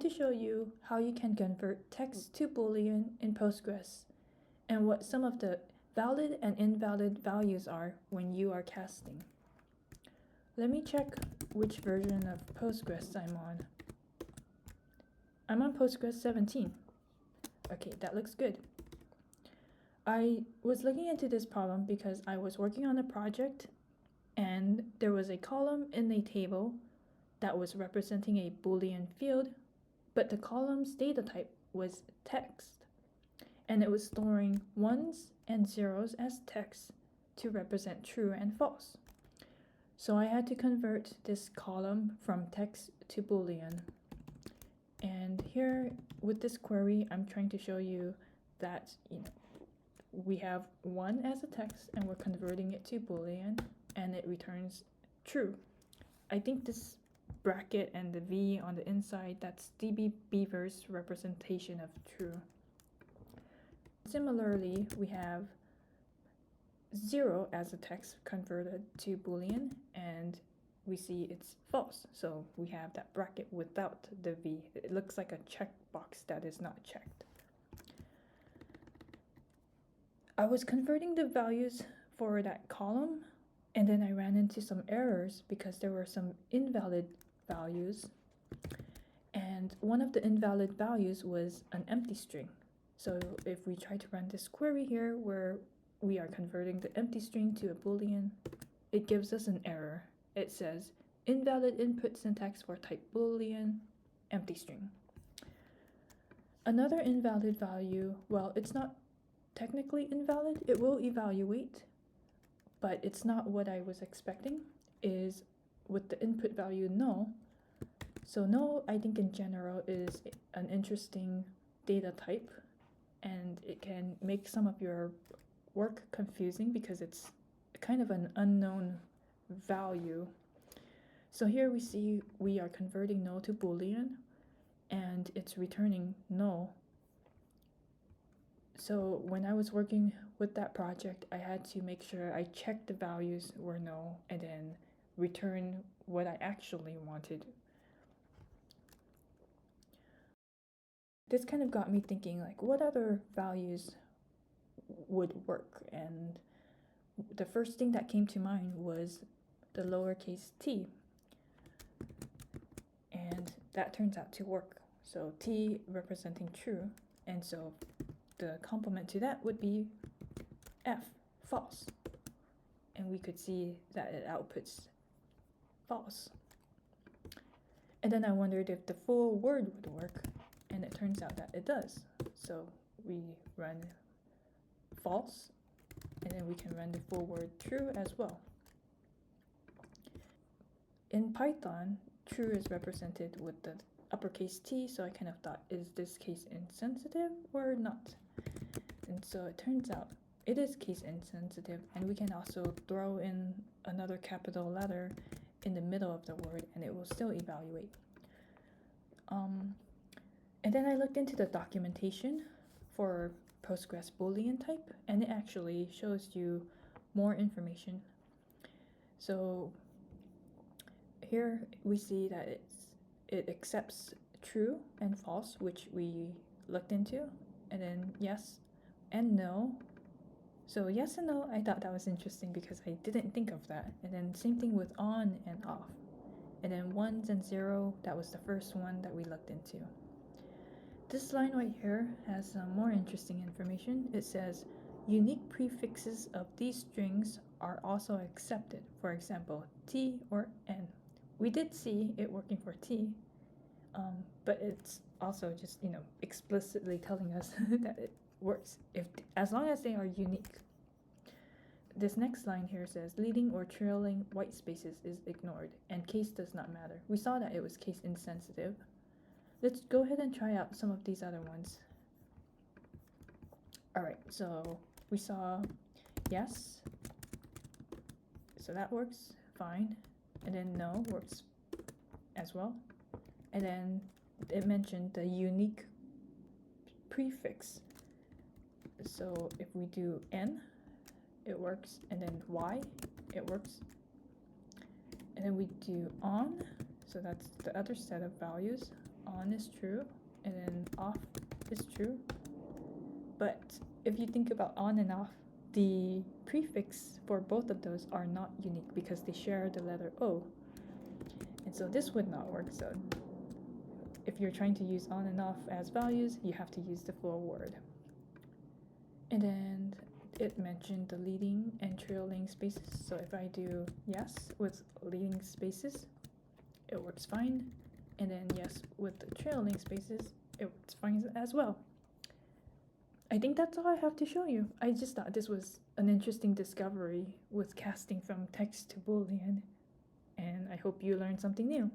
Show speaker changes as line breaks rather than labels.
to show you how you can convert text to Boolean in Postgres and what some of the valid and invalid values are when you are casting. Let me check which version of Postgres I'm on. I'm on Postgres 17. Okay, that looks good. I was looking into this problem because I was working on a project and there was a column in a table that was representing a Boolean field, but the column's data type was text, and it was storing ones and zeros as text to represent true and false. So I had to convert this column from text to Boolean. And here with this query, I'm trying to show you that we have 1 as a text and we're converting it to Boolean and it returns true. I think this bracket and the V on the inside, that's DB Beaver's representation of true. Similarly, we have 0 as a text converted to Boolean and we see it's false. So we have that bracket without the V. It looks like a checkbox that is not checked. I was converting the values for that column and then I ran into some errors because there were some invalid values. And one of the invalid values was an empty string. So if we try to run this query here where we are converting the empty string to a Boolean, it gives us an error. It says invalid input syntax for type Boolean, empty string. Another invalid value, well, it's not technically invalid, it will evaluate, but it's not what I was expecting, is with the input value null. So null, I think in general, is an interesting data type, and it can make some of your work confusing because it's kind of an unknown value. So here we see we are converting null to Boolean and it's returning null. So when I was working with that project, I had to make sure I checked the values were null and then return what I actually wanted. This kind of got me thinking, like, what other values would work? And the first thing that came to mind was the lowercase t, and that turns out to work. So t representing true, and so the complement to that would be f, false, and we could see that it outputs false. And then I wondered if the full word would work, and it turns out that it does. So we run false, and then we can run the full word true as well. In Python, true is represented with the uppercase T, so I kind of thought, is this case insensitive or not? And so it turns out it is case insensitive, and we can also throw in another capital letter in the middle of the word and it will still evaluate. And then I looked into the documentation for Postgres Boolean type, and it actually shows you more information. So here we see that it accepts true and false, which we looked into, and then yes and no. So yes and no, I thought that was interesting because I didn't think of that. And then same thing with on and off. And then ones and zero, that was the first one that we looked into. This line right here has some more interesting information. It says unique prefixes of these strings are also accepted. For example, T or N. We did see it working for T, but it's also just, explicitly telling us that it works as long as they are unique. This next line here says leading or trailing white spaces is ignored and case does not matter. We saw that it was case insensitive. Let's go ahead and try out some of these other ones. Alright, so we saw yes, so that works fine, and then no works as well, and then it mentioned the unique prefix. So if we do N, it works, and then Y, it works, and then we do on, so that's the other set of values, on is true, and then off is true. But if you think about on and off, the prefix for both of those are not unique because they share the letter O. And so this would not work. So if you're trying to use on and off as values, you have to use the full word. And then it mentioned the leading and trailing spaces. So if I do yes with leading spaces, it works fine. And then yes with the trailing spaces, it works fine as well. I think that's all I have to show you. I just thought this was an interesting discovery with casting from text to Boolean, and I hope you learned something new.